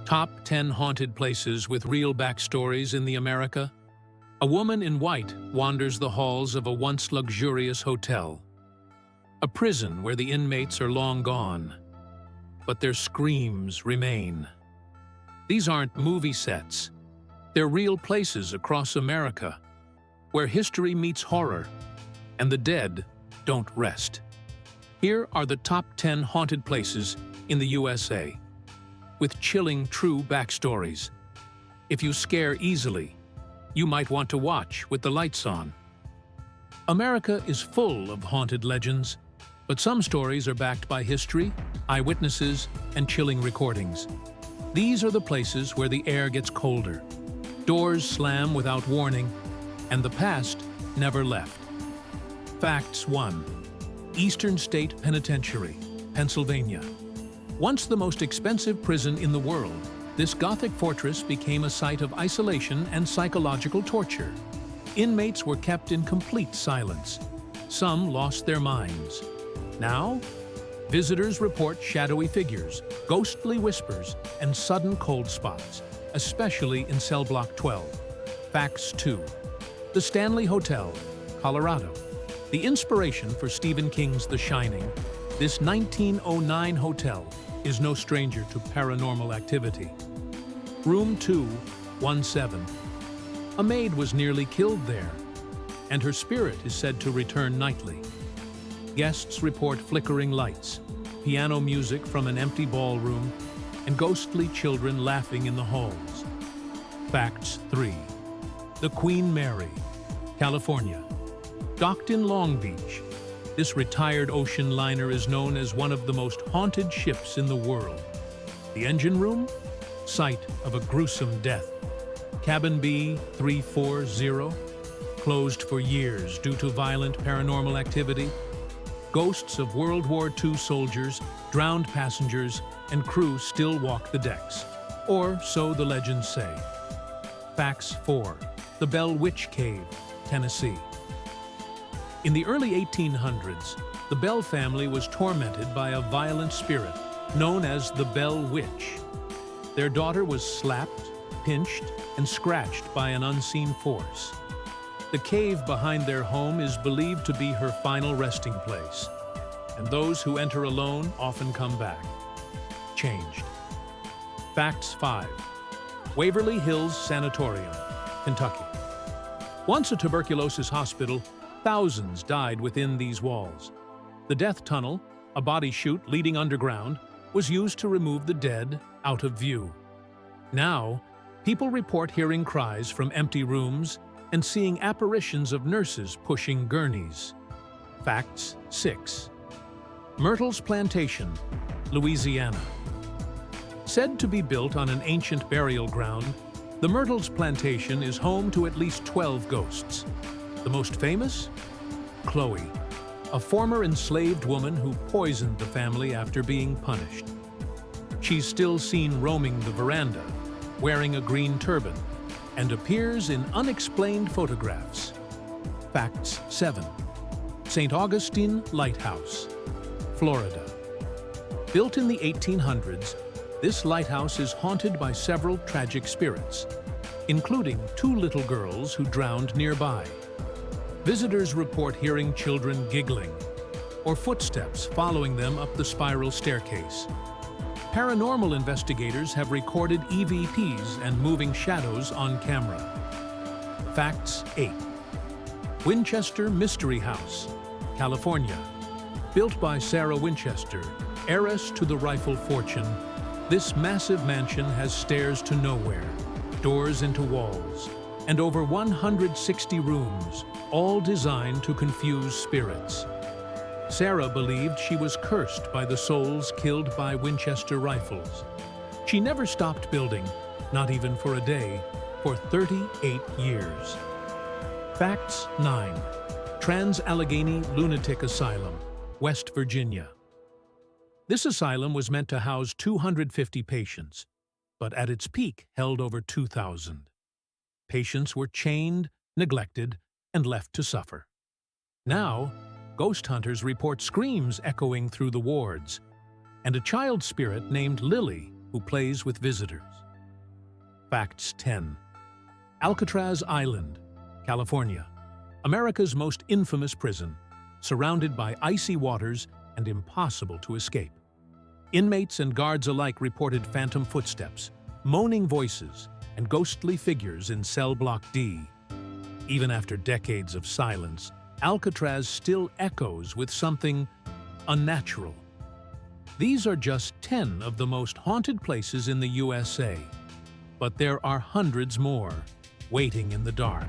Top 10 haunted places with real backstories in the America. A woman in white wanders the halls of a once luxurious hotel. A prison where the inmates are long gone, but their screams remain. These aren't movie sets. They're real places across America, where history meets horror, and the dead don't rest. Here are the top 10 haunted places in the USA, with chilling true backstories. If you scare easily, you might want to watch with the lights on. America is full of haunted legends, but some stories are backed by history, eyewitnesses, and chilling recordings. These are the places where the air gets colder, doors slam without warning, and the past never left. Facts 1. Eastern State Penitentiary, Pennsylvania. Once the most expensive prison in the world, this Gothic fortress became a site of isolation and psychological torture. Inmates were kept in complete silence. Some lost their minds. Now, visitors report shadowy figures, ghostly whispers, and sudden cold spots, especially in cell block 12. Facts 2. The Stanley Hotel, Colorado. The inspiration for Stephen King's The Shining, this 1909 hotel is no stranger to paranormal activity. Room 217. A maid was nearly killed there, and her spirit is said to return nightly. Guests report flickering lights, piano music from an empty ballroom, and ghostly children laughing in the halls. Facts 3. The Queen Mary, California. Docked in Long Beach, this retired ocean liner is known as one of the most haunted ships in the world. The engine room? Site of a gruesome death. Cabin B 340, closed for years due to violent paranormal activity. Ghosts of World War II soldiers, drowned passengers, and crew still walk the decks, or so the legends say. Facts 4. The Bell Witch Cave, Tennessee. In the early 1800s, the Bell family was tormented by a violent spirit known as the Bell Witch. Their daughter was slapped, pinched, and scratched by an unseen force. The cave behind their home is believed to be her final resting place, and those who enter alone often come back, changed. Facts 5. Waverly Hills Sanatorium, Kentucky. Once a tuberculosis hospital, thousands died within these walls. The death tunnel, a body chute leading underground, was used to remove the dead out of view. Now, people report hearing cries from empty rooms and seeing apparitions of nurses pushing gurneys. Facts 6. Myrtle's Plantation, Louisiana. Said to be built on an ancient burial ground, the Myrtle's Plantation is home to at least 12 ghosts. The most famous? Chloe, a former enslaved woman who poisoned the family after being punished. She's still seen roaming the veranda, wearing a green turban, and appears in unexplained photographs. Facts 7. St. Augustine Lighthouse, Florida. Built in the 1800s, this lighthouse is haunted by several tragic spirits, including 2 little girls who drowned nearby. Visitors report hearing children giggling, or footsteps following them up the spiral staircase. Paranormal investigators have recorded EVPs and moving shadows on camera. Facts 8. Winchester Mystery House, California. Built by Sarah Winchester, heiress to the rifle fortune, this massive mansion has stairs to nowhere, doors into walls, and over 160 rooms, all designed to confuse spirits. Sarah believed she was cursed by the souls killed by Winchester rifles. She never stopped building, not even for a day, for 38 years. Facts 9. Trans-Allegheny Lunatic Asylum, West Virginia. This asylum was meant to house 250 patients, but at its peak held over 2,000. Patients were chained, neglected, and left to suffer. Now, ghost hunters report screams echoing through the wards, and a child spirit named Lily, who who plays with visitors. Facts 10. Alcatraz Island, California, America's most infamous prison, surrounded by icy waters and impossible to escape. Inmates and guards alike reported phantom footsteps, moaning voices, and ghostly figures in cell block D. Even after decades of silence, Alcatraz still echoes with something unnatural. These are just 10 of the most haunted places in the USA, but there are hundreds more waiting in the dark.